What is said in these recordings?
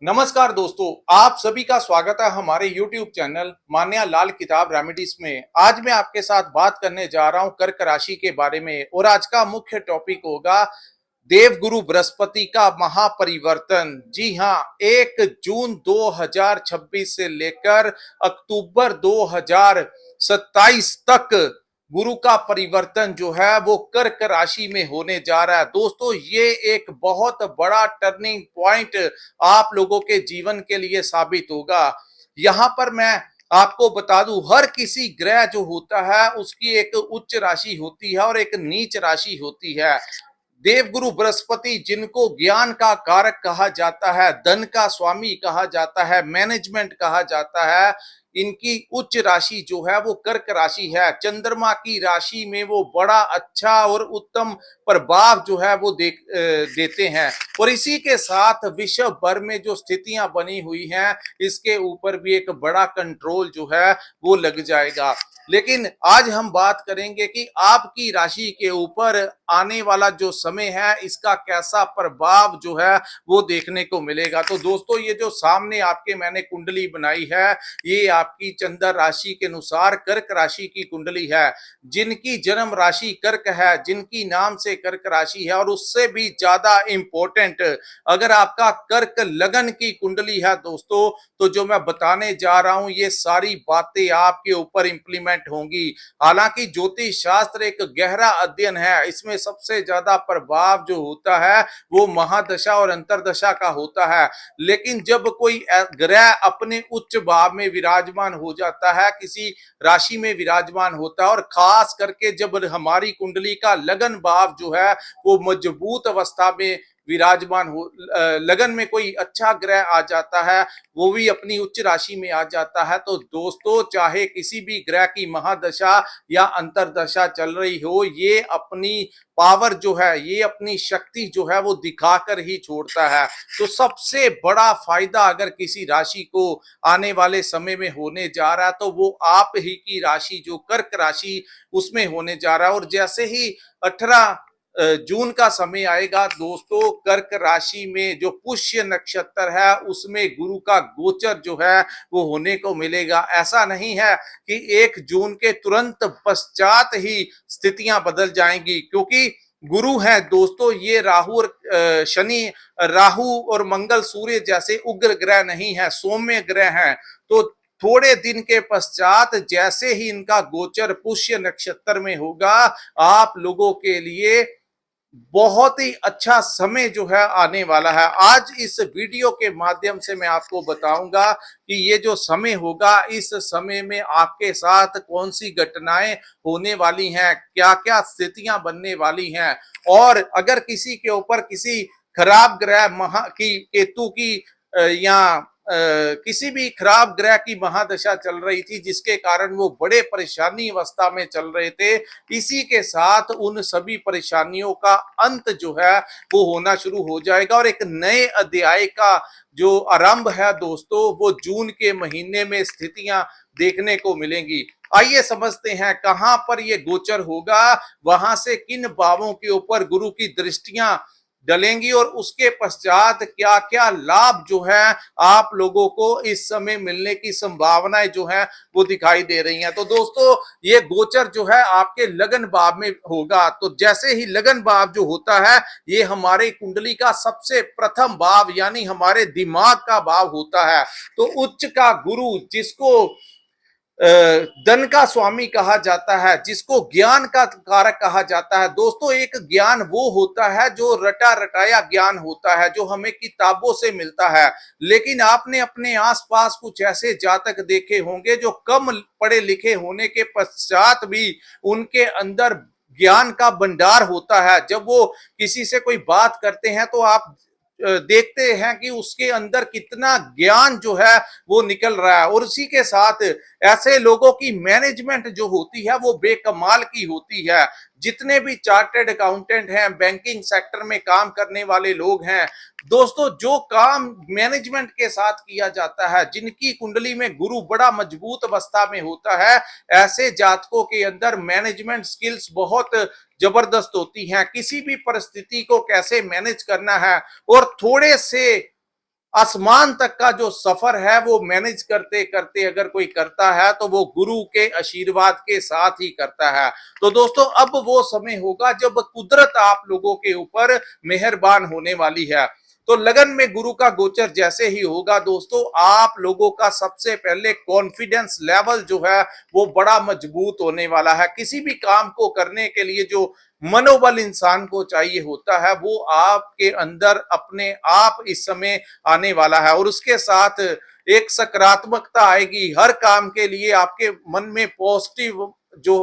नमस्कार दोस्तों, आप सभी का स्वागत है हमारे YouTube चैनल मान्या लाल किताब रेमेडीज में। आज मैं आपके साथ बात करने जा रहा हूं कर्क राशि के बारे में और आज का मुख्य टॉपिक होगा देवगुरु बृहस्पति का महापरिवर्तन। जी हां, 1 जून 2026 से लेकर अक्टूबर 2027 तक गुरु का परिवर्तन जो है वो कर्क राशि में होने जा रहा है। दोस्तों, ये एक बहुत बड़ा टर्निंग पॉइंट आप लोगों के जीवन के लिए साबित होगा। यहाँ पर मैं आपको बता दूं, हर किसी ग्रह जो होता है उसकी एक उच्च राशि होती है और एक नीच राशि होती है। देवगुरु बृहस्पति, जिनको ज्ञान का कारक कहा जाता है, धन का स्वामी कहा जाता है, मैनेजमेंट कहा जाता है, इनकी उच्च राशि जो है वो कर्क राशि है। चंद्रमा की राशि में वो बड़ा अच्छा और उत्तम प्रभाव जो है वो देते हैं और इसी के साथ विश्व भर में जो स्थितियां बनी हुई हैं इसके ऊपर भी एक बड़ा कंट्रोल जो है वो लग जाएगा। लेकिन आज हम बात करेंगे कि आपकी राशि के ऊपर आने वाला जो समय है इसका कैसा प्रभाव जो है वो देखने को मिलेगा। तो दोस्तों, ये जो सामने आपके मैंने कुंडली बनाई है, ये आपकी चंद्र राशि के अनुसार कर्क राशि की कुंडली है। जिनकी जन्म राशि कर्क है, जिनकी नाम से कर्क राशि है, और उससे भी ज्यादा इंपॉर्टेंट अगर आपका कर्क लगन की कुंडली है दोस्तों, तो जो मैं बताने जा रहा हूं ये सारी बातें आपके ऊपर इंप्लीमेंट होंगी। हालांकि ज्योतिष शास्त्र एक गहरा अध्ययन है, इसमें सबसे ज्यादा प्रभाव जो होता है वो महादशा और अंतरदशा का होता है। लेकिन जब कोई ग्रह अपने उच्च भाव में विराजमान हो जाता है, किसी राशि में विराजमान होता है, और खास करके जब हमारी कुंडली का लगन भाव जो है वो मजबूत अवस्था में विराजमान हो, लगन में कोई अच्छा ग्रह आ जाता है, वो भी अपनी उच्च राशि में आ जाता है, तो दोस्तों चाहे किसी भी ग्रह की महादशा या अंतरदशा चल रही हो, ये अपनी पावर जो है, ये अपनी शक्ति जो है वो दिखाकर ही छोड़ता है। तो सबसे बड़ा फायदा अगर किसी राशि को आने वाले समय में होने जा रहा है तो वो आप ही की राशि जो कर्क राशि उसमें होने जा रहा है। और जैसे ही 18 जून का समय आएगा दोस्तों, कर्क राशि में जो पुष्य नक्षत्र है उसमें गुरु का गोचर जो है वो होने को मिलेगा। ऐसा नहीं है कि 1 जून के तुरंत पश्चात ही स्थितियां बदल जाएंगी, क्योंकि गुरु है दोस्तों, ये राहु और शनि, राहु और मंगल सूर्य जैसे उग्र ग्रह नहीं है, सौम्य ग्रह हैं। तो थोड़े दिन के पश्चात जैसे ही इनका गोचर पुष्य नक्षत्र में होगा, आप लोगों के लिए बहुत ही अच्छा समय जो है आने वाला है। आज इस वीडियो के माध्यम से मैं आपको बताऊंगा कि ये जो समय होगा, इस समय में आपके साथ कौन सी घटनाएं होने वाली हैं, क्या क्या स्थितियां बनने वाली हैं। और अगर किसी के ऊपर किसी खराब ग्रह महा की केतु की या किसी भी खराब ग्रह की महादशा चल रही थी जिसके कारण वो बड़े परेशानी अवस्था में चल रहे थे, इसी के साथ उन सभी परेशानियों का अंत जो है वो होना शुरू हो जाएगा और एक नए अध्याय का जो आरंभ है दोस्तों, वो जून के महीने में स्थितियां देखने को मिलेंगी। आइए समझते हैं कहां पर ये गोचर होगा, वहां से किन भावों के ऊपर गुरु की दृष्टियां डलेंगी और उसके पश्चात क्या क्या लाभ जो है आप लोगों को इस समय मिलने की संभावनाएं जो है वो दिखाई दे रही हैं। तो दोस्तों, ये गोचर जो है आपके लगन भाव में होगा। तो जैसे ही लगन भाव जो होता है, ये हमारे कुंडली का सबसे प्रथम भाव यानी हमारे दिमाग का भाव होता है। तो उच्च का गुरु, जिसको धन का स्वामी कहा जाता है, जिसको ज्ञान का कारक कहा जाता है दोस्तों, एक ज्ञान वो होता है जो रटा रटाया ज्ञान होता है, जो हमें किताबों से मिलता है। लेकिन आपने अपने आसपास कुछ ऐसे जातक देखे होंगे जो कम पढ़े लिखे होने के पश्चात भी उनके अंदर ज्ञान का भंडार होता है। जब वो किसी से कोई बात करते हैं तो आप देखते हैं कि उसके अंदर कितना ज्ञान जो है वो निकल रहा है। और उसी के साथ ऐसे लोगों की मैनेजमेंट जो होती है वो बेकमाल की होती है। जितने भी चार्टर्ड अकाउंटेंट हैं, बैंकिंग सेक्टर में काम करने वाले लोग हैं दोस्तों, जो काम मैनेजमेंट के साथ किया जाता है, जिनकी कुंडली में गुरु बड़ा मजबूत अवस्था में होता है, ऐसे जातकों के अंदर मैनेजमेंट स्किल्स बहुत जबरदस्त होती हैं। किसी भी परिस्थिति को कैसे मैनेज करना है और थोड़े से आसमान तक का जो सफर है वो मैनेज करते करते अगर कोई करता है तो वो गुरु के आशीर्वाद के साथ ही करता है। तो दोस्तों अब वो समय होगा जब कुदरत आप लोगों के ऊपर मेहरबान होने वाली है। तो लगन में गुरु का गोचर जैसे ही होगा दोस्तों, आप लोगों का सबसे पहले कॉन्फिडेंस लेवल जो है वो बड़ा मजबूत होने वाला है। किसी भी काम को करने के लिए जो मनोबल इंसान को चाहिए होता है वो आपके अंदर अपने आप इस समय आने वाला है, और उसके साथ एक सकारात्मकता आएगी। हर काम के लिए आपके मन में पॉजिटिव जो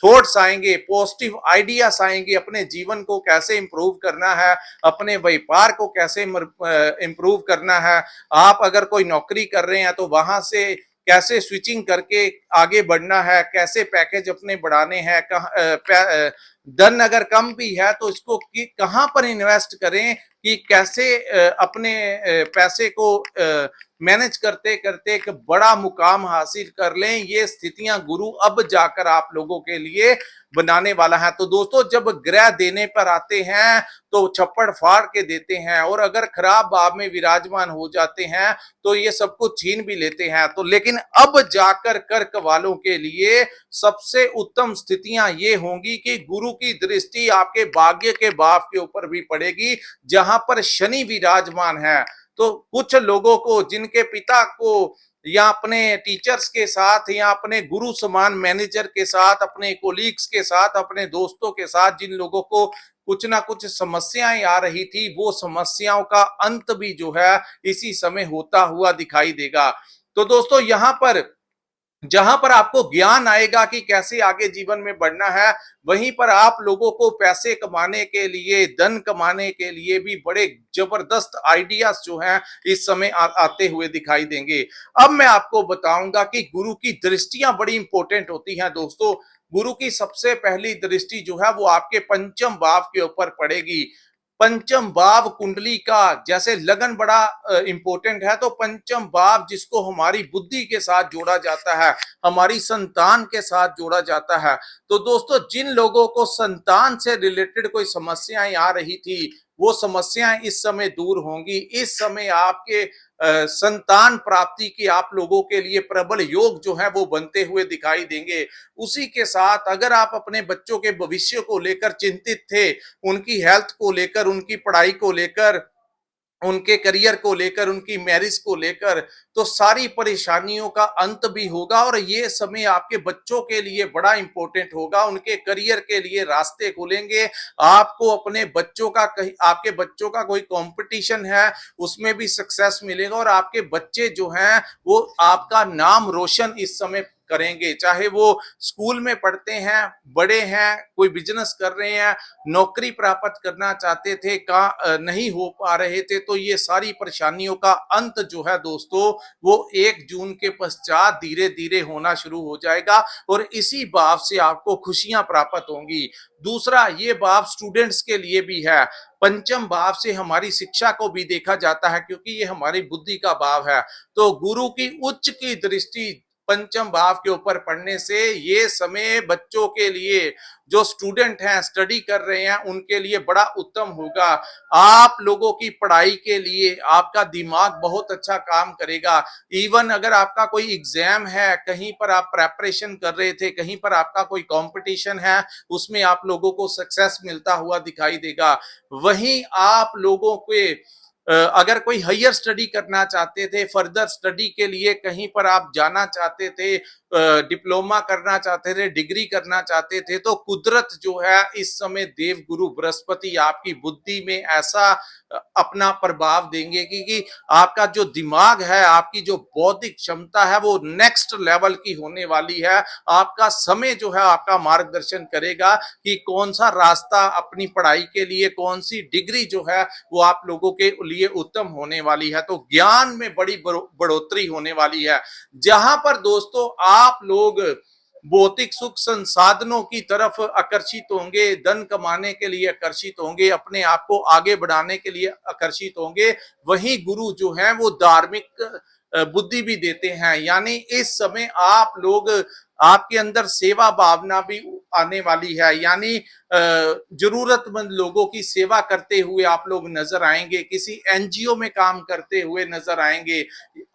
थॉट्स आएंगे, पॉजिटिव आइडियाज आएंगे, अपने जीवन को कैसे इंप्रूव करना है, अपने व्यापार को कैसे इंप्रूव करना है। आप अगर कोई नौकरी कर रहे हैं तो वहां से कैसे स्विचिंग करके आगे बढ़ना है, कैसे पैकेज अपने बढ़ाने हैं, धन अगर कम भी है तो इसको कहां पर इन्वेस्ट करें, कि कैसे अपने पैसे को मैनेज करते करते एक बड़ा मुकाम हासिल कर लें। ये स्थितियां गुरु अब जाकर आप लोगों के लिए बनाने वाला है। तो दोस्तों जब ग्रह देने पर आते हैं तो छप्पड़ फाड़ के देते हैं, और अगर खराब भाव में विराजमान हो जाते हैं तो ये सब कुछ छीन भी लेते हैं। तो लेकिन अब जाकर कर्क वालों के लिए सबसे उत्तम स्थितियां ये होंगी कि गुरु की दृष्टि आपके भाग्य के भाव के ऊपर भी पड़ेगी, जहां पर शनि विराजमान है। तो कुछ लोगों को जिनके पिता को या अपने टीचर्स के साथ या अपने गुरु समान मैनेजर के साथ, अपने कोलीग्स के साथ, अपने दोस्तों के साथ जिन लोगों को कुछ ना कुछ समस्याएं आ रही थी, वो समस्याओं का अंत भी जो है इसी समय होता हुआ दिखाई देगा। तो दोस्तों यहाँ पर जहां पर आपको ज्ञान आएगा कि कैसे आगे जीवन में बढ़ना है, वहीं पर आप लोगों को पैसे कमाने के लिए, धन कमाने के लिए भी बड़े जबरदस्त आइडियाज जो हैं इस समय आते हुए दिखाई देंगे। अब मैं आपको बताऊंगा कि गुरु की दृष्टियां बड़ी इंपॉर्टेंट होती हैं दोस्तों। गुरु की सबसे पहली दृष्टि जो है वो आपके पंचम भाव के ऊपर पड़ेगी। पंचम भाव कुंडली का जैसे लगन बड़ा इंपॉर्टेंट है, तो पंचम भाव जिसको हमारी बुद्धि के साथ जोड़ा जाता है, हमारी संतान के साथ जोड़ा जाता है। तो दोस्तों जिन लोगों को संतान से रिलेटेड कोई समस्याएं आ रही थी, वो समस्याएं इस समय दूर होंगी। इस समय आपके संतान प्राप्ति की आप लोगों के लिए प्रबल योग जो है वो बनते हुए दिखाई देंगे। उसी के साथ अगर आप अपने बच्चों के भविष्य को लेकर चिंतित थे, उनकी हेल्थ को लेकर, उनकी पढ़ाई को लेकर, उनके करियर को लेकर, उनकी मैरिज को लेकर, तो सारी परेशानियों का अंत भी होगा, और ये समय आपके बच्चों के लिए बड़ा इंपॉर्टेंट होगा। उनके करियर के लिए रास्ते खुलेंगे। आपको अपने बच्चों का कहीं, आपके बच्चों का कोई कंपटीशन है उसमें भी सक्सेस मिलेगा, और आपके बच्चे जो हैं वो आपका नाम रोशन इस समय करेंगे। चाहे वो स्कूल में पढ़ते हैं, बड़े हैं, कोई बिजनेस कर रहे हैं, नौकरी प्राप्त करना चाहते थे, नहीं हो पा रहे थे, तो ये सारी परेशानियों का अंत जो है दोस्तों वो 1 जून के पश्चात धीरे धीरे होना शुरू हो जाएगा, और इसी भाव से आपको खुशियां प्राप्त होंगी। दूसरा, ये भाव स्टूडेंट्स के लिए भी है। पंचम भाव से हमारी शिक्षा को भी देखा जाता है, क्योंकि ये हमारी बुद्धि का भाव है। तो गुरु की उच्च की दृष्टि पंचम भाव के ऊपर पड़ने से ये समय बच्चों के लिए, जो स्टूडेंट हैं, स्टडी कर रहे हैं, उनके लिए बड़ा उत्तम होगा। आप लोगों की पढ़ाई के लिए आपका दिमाग बहुत अच्छा काम करेगा। इवन अगर आपका कोई एग्जाम है, कहीं पर आप प्रेपरेशन कर रहे थे, कहीं पर आपका कोई कंपटीशन है, उसमें आप लोगों को सक्सेस मिलता हुआ दिखाई देगा। वहीं आप लोगों के अगर कोई हायर स्टडी करना चाहते थे, फर्दर स्टडी के लिए कहीं पर आप जाना चाहते थे, डिप्लोमा करना चाहते थे, डिग्री करना चाहते थे, तो कुदरत जो है इस समय देव गुरु बृहस्पति आपकी बुद्धि में ऐसा अपना प्रभाव देंगे कि आपका जो दिमाग है, आपकी जो बौद्धिक क्षमता है वो नेक्स्ट लेवल की होने वाली है। आपका समय जो है आपका मार्गदर्शन करेगा कि कौन सा रास्ता अपनी पढ़ाई के लिए, कौन सी डिग्री जो है वो आप लोगों के लिए उत्तम होने वाली है। तो ज्ञान में बड़ी बढ़ोतरी होने वाली है। जहां पर दोस्तों आप लोग भौतिक सुख संसाधनों की तरफ आकर्षित होंगे, धन कमाने के लिए आकर्षित होंगे, अपने आप को आगे बढ़ाने के लिए आकर्षित होंगे, वहीं गुरु जो है वो धार्मिक बुद्धि भी देते हैं। यानी इस समय आप लोग, आपके अंदर सेवा भावना भी आने वाली है, यानी जरूरतमंद लोगों की सेवा करते हुए आप लोग नजर आएंगे, किसी एनजीओ में काम करते हुए नजर आएंगे।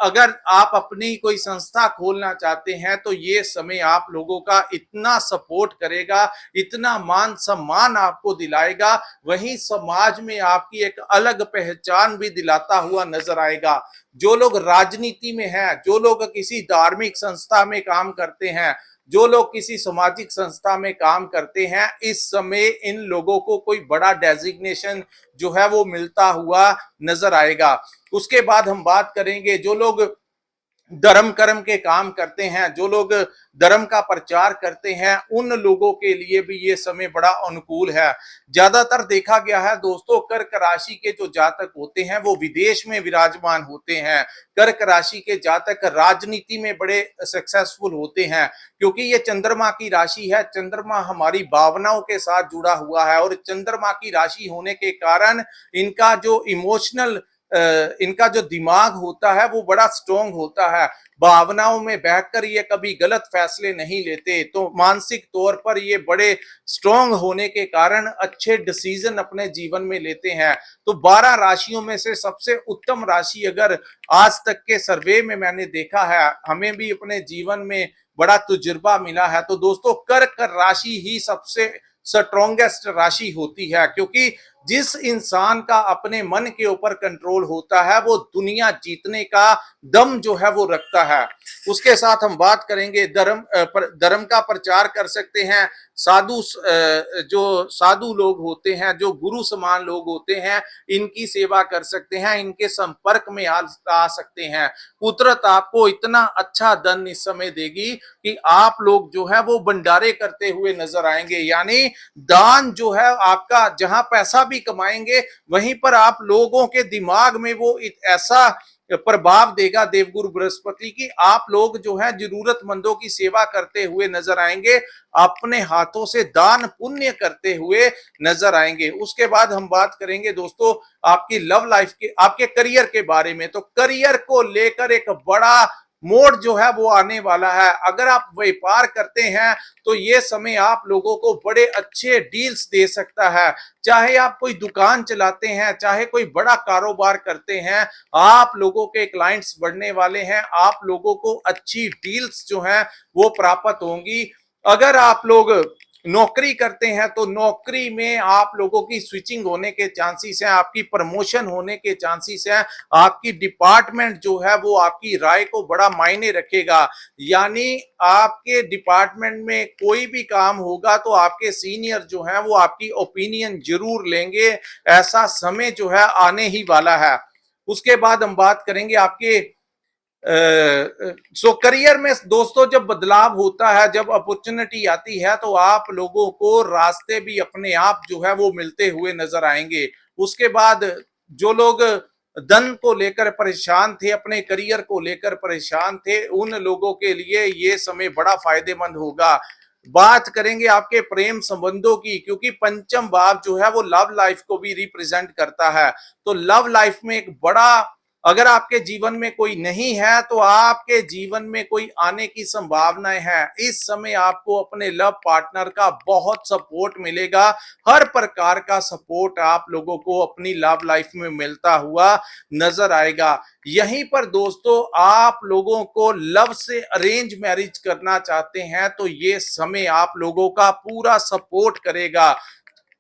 अगर आप अपनी कोई संस्था खोलना चाहते हैं तो ये समय आप लोगों का इतना सपोर्ट करेगा, इतना मान सम्मान आपको दिलाएगा, वहीं समाज में आपकी एक अलग पहचान भी दिलाता हुआ नजर आएगा। जो लोग राजनीति में हैं, जो लोग किसी धार्मिक संस्था में काम करते हैं, जो लोग किसी सामाजिक संस्था में काम करते हैं, इस समय इन लोगों को कोई बड़ा डेजिग्नेशन जो है वो मिलता हुआ नजर आएगा। उसके बाद हम बात करेंगे जो लोग धर्म कर्म के काम करते हैं, जो लोग धर्म का प्रचार करते हैं, उन लोगों के लिए भी ये समय बड़ा अनुकूल है। ज्यादातर देखा गया है दोस्तों, कर्क राशि के जो जातक होते हैं वो विदेश में विराजमान होते हैं। कर्क राशि के जातक राजनीति में बड़े सक्सेसफुल होते हैं, क्योंकि ये चंद्रमा की राशि है। चंद्रमा हमारी भावनाओं के साथ जुड़ा हुआ है, और चंद्रमा की राशि होने के कारण इनका जो इमोशनल इनका जो दिमाग होता है वो बड़ा स्ट्रॉन्ग होता है। भावनाओं में बहकर ये कभी गलत फैसले नहीं लेते, तो मानसिक तौर पर ये बड़े स्ट्रॉन्ग होने के कारण अच्छे डिसीजन अपने जीवन में लेते हैं। तो 12 राशियों में से सबसे उत्तम राशि अगर आज तक के सर्वे में मैंने देखा है, हमें भी अपने जीवन में बड़ा तजुर्बा मिला है, तो दोस्तों कर्क राशि ही सबसे स्ट्रॉन्गेस्ट राशि होती है, क्योंकि जिस इंसान का अपने मन के ऊपर कंट्रोल होता है वो दुनिया जीतने का दम जो है वो रखता है। उसके साथ हम बात करेंगे धर्म का प्रचार कर सकते हैं। जो साधु लोग होते हैं, जो गुरु समान लोग होते हैं, इनकी सेवा कर सकते हैं, इनके संपर्क में आ सकते हैं। कुदरत आपको इतना अच्छा धन इस समय देगी कि आप लोग जो है वो भंडारे करते हुए नजर आएंगे, यानी दान जो है आपका, जहां पैसा भी कमाएंगे वहीं पर आप लोगों के दिमाग में वो ऐसा प्रभाव देगा देवगुरु बृहस्पति की, आप लोग जो है जरूरतमंदों की सेवा करते हुए नजर आएंगे, अपने हाथों से दान पुण्य करते हुए नजर आएंगे। उसके बाद हम बात करेंगे दोस्तों आपकी लव लाइफ के, आपके करियर के बारे में। तो करियर को लेकर एक बड़ा मोड़ जो है वो आने वाला है। अगर आप व्यापार करते हैं तो ये समय आप लोगों को बड़े अच्छे डील्स दे सकता है। चाहे आप कोई दुकान चलाते हैं, चाहे कोई बड़ा कारोबार करते हैं, आप लोगों के क्लाइंट्स बढ़ने वाले हैं, आप लोगों को अच्छी डील्स जो हैं वो प्राप्त होंगी। अगर आप लोग नौकरी करते हैं तो नौकरी में आप लोगों की स्विचिंग होने के चांसेस हैं, आपकी प्रमोशन होने के चांसेस हैं, आपकी डिपार्टमेंट जो है वो आपकी राय को बड़ा मायने रखेगा। यानी आपके डिपार्टमेंट में कोई भी काम होगा तो आपके सीनियर जो हैं वो आपकी ओपिनियन जरूर लेंगे, ऐसा समय जो है आने ही वाला है। उसके बाद हम बात करेंगे आपके करियर में दोस्तों, जब बदलाव होता है, जब अपॉर्चुनिटी आती है, तो आप लोगों को रास्ते भी अपने आप जो है वो मिलते हुए नजर आएंगे। उसके बाद जो लोग धन को लेकर परेशान थे, अपने करियर को लेकर परेशान थे, उन लोगों के लिए ये समय बड़ा फायदेमंद होगा। बात करेंगे आपके प्रेम संबंधों की, क्योंकि पंचम भाव जो है वो लव लाइफ को भी रिप्रेजेंट करता है। तो लव लाइफ में एक बड़ा, अगर आपके जीवन में कोई नहीं है तो आपके जीवन में कोई आने की संभावनाएं हैं। इस समय आपको अपने लव पार्टनर का बहुत सपोर्ट मिलेगा, हर प्रकार का सपोर्ट आप लोगों को अपनी लव लाइफ में मिलता हुआ नजर आएगा। यहीं पर दोस्तों आप लोगों को लव से अरेंज मैरिज करना चाहते हैं तो ये समय आप लोगों का पूरा सपोर्ट करेगा।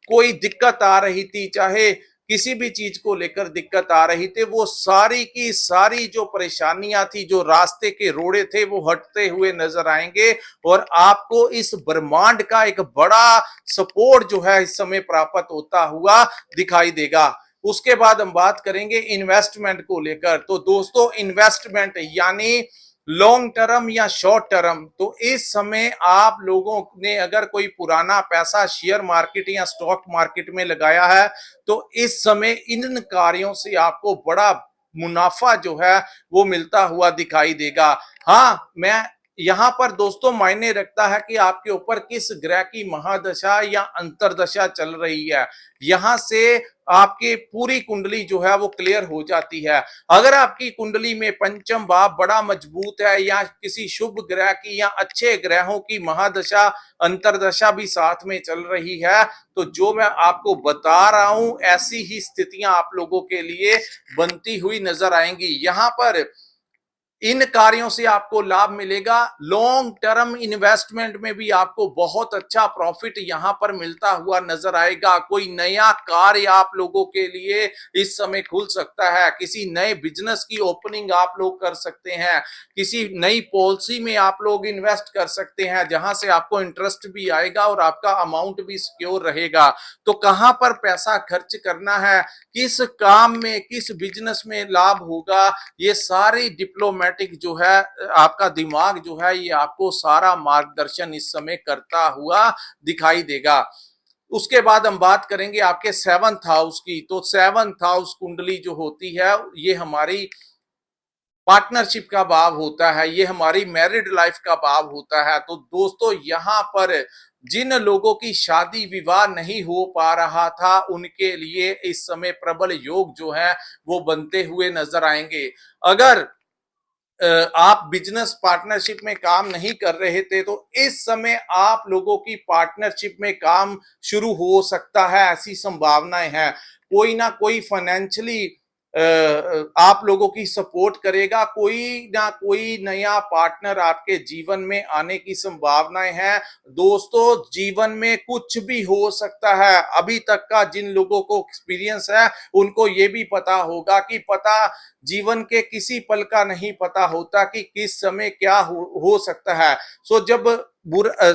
कोई दिक्कत आ रही थी, चाहे किसी भी चीज को लेकर दिक्कत आ रही थी, वो सारी की सारी जो परेशानियां थी, जो रास्ते के रोड़े थे, वो हटते हुए नजर आएंगे और आपको इस ब्रह्मांड का एक बड़ा सपोर्ट जो है इस समय प्राप्त होता हुआ दिखाई देगा। उसके बाद हम बात करेंगे इन्वेस्टमेंट को लेकर। तो दोस्तों इन्वेस्टमेंट यानी लॉन्ग टर्म या शॉर्ट टर्म, तो इस समय आप लोगों ने अगर कोई पुराना पैसा शेयर मार्केट या स्टॉक मार्केट में लगाया है तो इस समय इन कार्यों से आपको बड़ा मुनाफा जो है वो मिलता हुआ दिखाई देगा। हाँ, मैं यहाँ पर दोस्तों मायने रखता है कि आपके ऊपर किस ग्रह की महादशा या अंतरदशा चल रही है। यहां से आपकी पूरी कुंडली जो है वो क्लियर हो जाती है। अगर आपकी कुंडली में पंचम भाव बड़ा मजबूत है या किसी शुभ ग्रह की या अच्छे ग्रहों की महादशा अंतरदशा भी साथ में चल रही है, तो जो मैं आपको बता रहा हूं ऐसी ही स्थितियां आप लोगों के लिए बनती हुई नजर आएंगी। यहां पर इन कार्यों से आपको लाभ मिलेगा। लॉन्ग टर्म इन्वेस्टमेंट में भी आपको बहुत अच्छा प्रॉफिट यहां पर मिलता हुआ नजर आएगा। कोई नया कार्य आप लोगों के लिए इस समय खुल सकता है, किसी नए बिजनेस की ओपनिंग आप लोग कर सकते हैं, किसी नई पॉलिसी में आप लोग इन्वेस्ट कर सकते हैं जहां से आपको इंटरेस्ट भी आएगा और आपका अमाउंट भी सिक्योर रहेगा। तो कहां पर पैसा खर्च करना है, किस काम में, किस बिजनेस में लाभ होगा, ये सारी डिप्लोमेटिक जो है आपका दिमाग जो है ये आपको सारा मार्गदर्शन इस समय करता हुआ दिखाई देगा। उसके बाद हम बात करेंगे आपके 7th हाउस की। तो 7th हाउस कुंडली जो होती है ये हमारी पार्टनरशिप का भाव होता है, ये हमारी मैरिड लाइफ का भाव होता है। तो दोस्तों यहां पर जिन लोगों की शादी विवाह नहीं हो पा रहा था उनके लिए इस समय प्रबल योग जो है वो बनते हुए नजर आएंगे। अगर आप बिजनेस पार्टनरशिप में काम नहीं कर रहे थे तो इस समय आप लोगों की पार्टनरशिप में काम शुरू हो सकता है, ऐसी संभावनाएं हैं। कोई ना कोई फाइनेंशियली आप लोगों की सपोर्ट करेगा, कोई ना कोई नया पार्टनर आपके जीवन में आने की संभावनाएं हैं। दोस्तों जीवन में कुछ भी हो सकता है। अभी तक का जिन लोगों को एक्सपीरियंस है उनको ये भी पता होगा कि पता जीवन के किसी पल का नहीं पता होता कि किस समय क्या हो सकता है। सो जब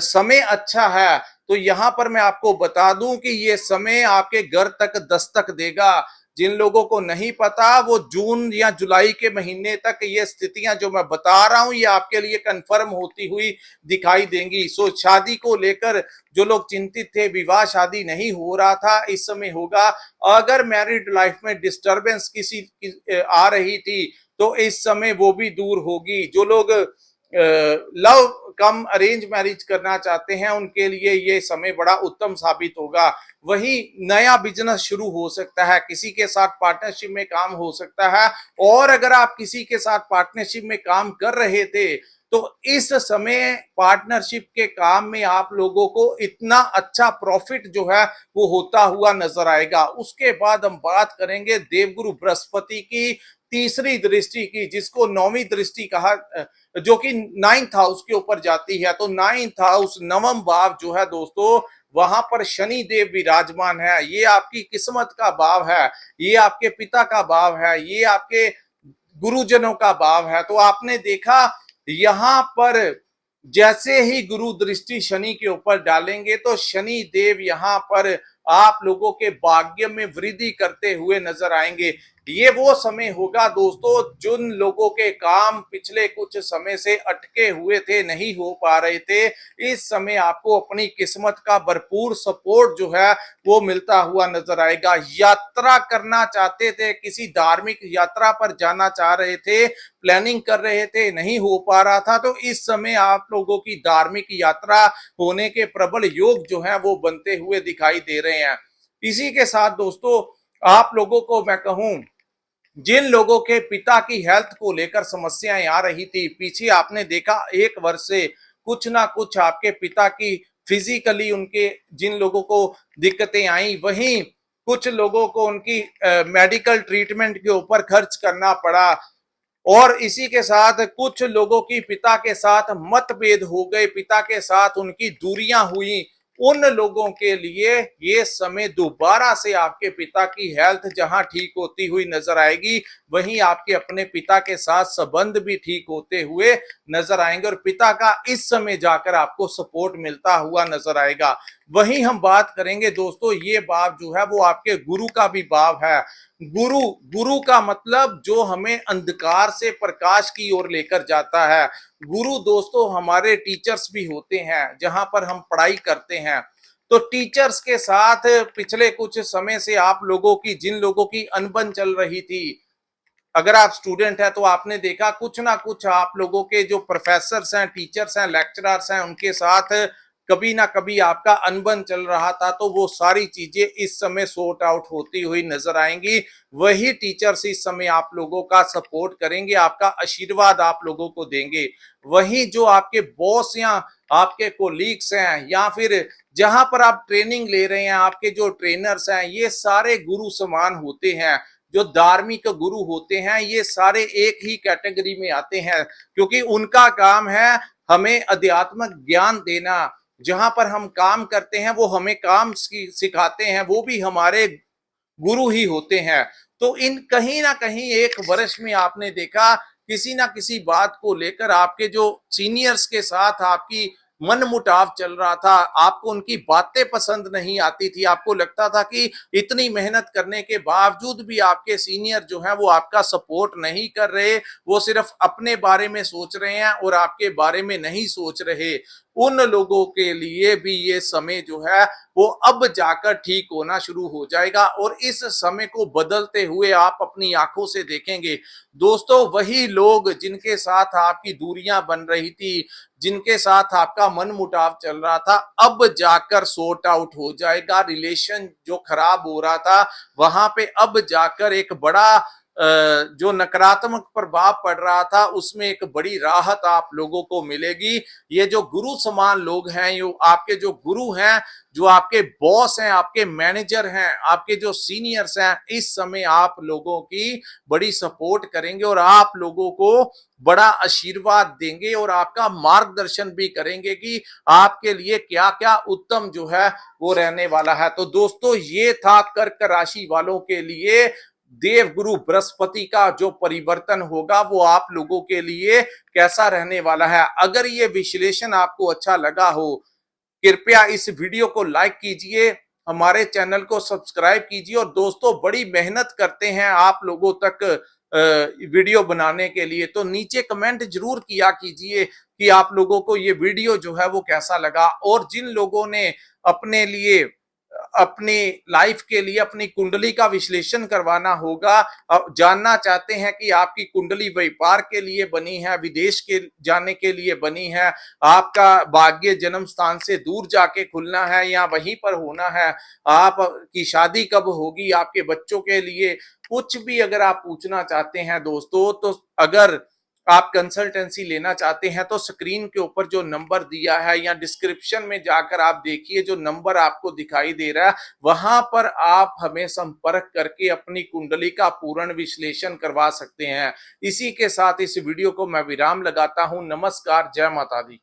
समय अच्छा है तो यहां पर मैं आपको बता दूं कि ये समय आपके घर तक दस्तक देगा। जिन लोगों को नहीं पता वो जून या जुलाई के महीने तक ये स्थितियां जो मैं बता रहा हूं ये आपके लिए कंफर्म होती हुई दिखाई देंगी। सो शादी को लेकर जो लोग चिंतित थे, विवाह शादी नहीं हो रहा था, इस समय होगा। अगर मैरिड लाइफ में डिस्टरबेंस आ रही थी तो इस समय वो भी दूर होगी। जो लोग लव कम अरेंज मैरिज करना चाहते हैं उनके लिए ये समय बड़ा उत्तम साबित होगा। वही नया बिजनेस शुरू हो सकता है, किसी के साथ पार्टनरशिप में काम हो सकता है। और अगर आप किसी के साथ पार्टनरशिप में काम कर रहे थे तो इस समय पार्टनरशिप के काम में आप लोगों को इतना अच्छा प्रॉफिट जो है वो होता हुआ नजर आएगा। उसके बाद हम बात करेंगे देवगुरु बृहस्पति की तीसरी दृष्टि की, जिसको 9वीं दृष्टि कहा, जो कि 9th हाउस के ऊपर जाती है। तो 9th हाउस, नवम भाव जो है दोस्तों, वहां पर शनि देव विराजमान है। ये आपकी किस्मत का भाव है, ये आपके पिता का भाव है, ये आपके गुरुजनों का भाव है। तो आपने देखा यहां पर जैसे ही गुरु दृष्टि शनि के ऊपर डालेंगे तो शनि देव यहां पर आप लोगों के भाग्य में वृद्धि करते हुए नजर आएंगे। ये वो समय होगा दोस्तों जिन लोगों के काम पिछले कुछ समय से अटके हुए थे, नहीं हो पा रहे थे, इस समय आपको अपनी किस्मत का भरपूर सपोर्ट जो है वो मिलता हुआ नजर आएगा। यात्रा करना चाहते थे, किसी धार्मिक यात्रा पर जाना चाह रहे थे, प्लानिंग कर रहे थे, नहीं हो पा रहा था, तो इस समय आप लोगों की धार्मिक यात्रा होने के प्रबल योग जो है वो बनते हुए दिखाई दे रहे हैं। इसी के साथ दोस्तों आप लोगों को मैं कहूं, जिन लोगों के पिता की हेल्थ को लेकर समस्याएं आ रही थी, पीछे आपने देखा 1 वर्ष से कुछ ना कुछ आपके पिता की फिजिकली उनके जिन लोगों को दिक्कतें आई, वहीं कुछ लोगों को उनकी मेडिकल ट्रीटमेंट के ऊपर खर्च करना पड़ा। और इसी के साथ कुछ लोगों की पिता के साथ मतभेद हो गए, पिता के साथ उनकी दूरियां हुई। उन लोगों के लिए ये समय दोबारा से आपके पिता की हेल्थ जहां ठीक होती हुई नजर आएगी, वहीं आपके अपने पिता के साथ संबंध भी ठीक होते हुए नजर आएंगे और पिता का इस समय जाकर आपको सपोर्ट मिलता हुआ नजर आएगा। वहीं हम बात करेंगे दोस्तों, ये भाव जो है वो आपके गुरु का भी भाव है। गुरु, गुरु का मतलब जो हमें अंधकार से प्रकाश की ओर लेकर जाता है। गुरु दोस्तों हमारे टीचर्स भी होते हैं, जहां पर हम पढ़ाई करते हैं। तो टीचर्स के साथ पिछले कुछ समय से आप लोगों की, जिन लोगों की अनबन चल रही थी, अगर आप स्टूडेंट हैं तो आपने देखा कुछ ना कुछ आप लोगों के जो प्रोफेसर्स हैं, टीचर्स हैं, लेक्चरर्स हैं, उनके साथ कभी ना कभी आपका अनबन चल रहा था, तो वो सारी चीजें इस समय सॉर्ट आउट होती हुई नजर आएंगी। वही टीचर्स इस समय आप लोगों का सपोर्ट करेंगे, आपका आशीर्वाद आप लोगों को देंगे। वही जो आपके बॉस या आपके कोलीग्स हैं, या फिर जहां पर आप ट्रेनिंग ले रहे हैं, आपके जो ट्रेनर्स हैं, ये सारे गुरु समान होते हैं। जो धार्मिक गुरु होते हैं, ये सारे एक ही कैटेगरी में आते हैं, क्योंकि उनका काम है हमें अध्यात्मक ज्ञान देना। जहां पर हम काम करते हैं, वो हमें काम सिखाते हैं, वो भी हमारे गुरु ही होते हैं। तो इन कहीं ना कहीं एक वर्ष में आपने देखा, किसी ना किसी बात को लेकर आपके जो सीनियर्स के साथ आपकी मनमुटाव चल रहा था, आपको उनकी बातें पसंद नहीं आती थी, आपको लगता था कि इतनी मेहनत करने के बावजूद भी आपके सीनियर जो है वो आपका सपोर्ट नहीं कर रहे, वो सिर्फ अपने बारे में सोच रहे हैं और आपके बारे में नहीं सोच रहे। उन लोगों के लिए भी ये समय जो है वो अब जाकर ठीक होना शुरू हो जाएगा, और इस समय को बदलते हुए आप अपनी आंखों से देखेंगे। दोस्तों, वही लोग जिनके साथ आपकी दूरियां बन रही थी, जिनके साथ आपका मनमुटाव चल रहा था, अब जाकर सॉर्ट आउट हो जाएगा। रिलेशन जो खराब हो रहा था, वहां पे अब जाकर एक बड़ा जो नकारात्मक प्रभाव पड़ रहा था, उसमें एक बड़ी राहत आप लोगों को मिलेगी। ये जो गुरु समान लोग हैं, ये आपके जो गुरु हैं, जो आपके बॉस हैं, आपके मैनेजर हैं, आपके जो सीनियर्स हैं, इस समय आप लोगों की बड़ी सपोर्ट करेंगे और आप लोगों को बड़ा आशीर्वाद देंगे और आपका मार्गदर्शन भी करेंगे कि आपके लिए क्या क्या उत्तम जो है वो रहने वाला है। तो दोस्तों, ये था कर्क राशि वालों के लिए देव गुरु बृहस्पति का जो परिवर्तन होगा, वो आप लोगों के लिए कैसा रहने वाला है। अगर ये विश्लेषण आपको अच्छा लगा हो, कृपया इस वीडियो को लाइक कीजिए, हमारे चैनल को सब्सक्राइब कीजिए, और दोस्तों, बड़ी मेहनत करते हैं आप लोगों तक वीडियो बनाने के लिए, तो नीचे कमेंट जरूर किया कीजिए कि आप लोगों को ये वीडियो जो है वो कैसा लगा। और जिन लोगों ने अपने लिए, अपनी लाइफ के लिए अपनी कुंडली का विश्लेषण करवाना होगा, जानना चाहते हैं कि आपकी कुंडली व्यापार के लिए बनी है, विदेश के जाने के लिए बनी है, आपका भाग्य जन्म स्थान से दूर जाके खुलना है या वहीं पर होना है, आपकी शादी कब होगी, आपके बच्चों के लिए कुछ भी अगर आप पूछना चाहते हैं दोस्तों, तो अगर आप कंसल्टेंसी लेना चाहते हैं, तो स्क्रीन के ऊपर जो नंबर दिया है या डिस्क्रिप्शन में जाकर आप देखिए, जो नंबर आपको दिखाई दे रहा है, वहां पर आप हमें संपर्क करके अपनी कुंडली का पूर्ण विश्लेषण करवा सकते हैं। इसी के साथ इस वीडियो को मैं विराम लगाता हूं। नमस्कार, जय माता दी।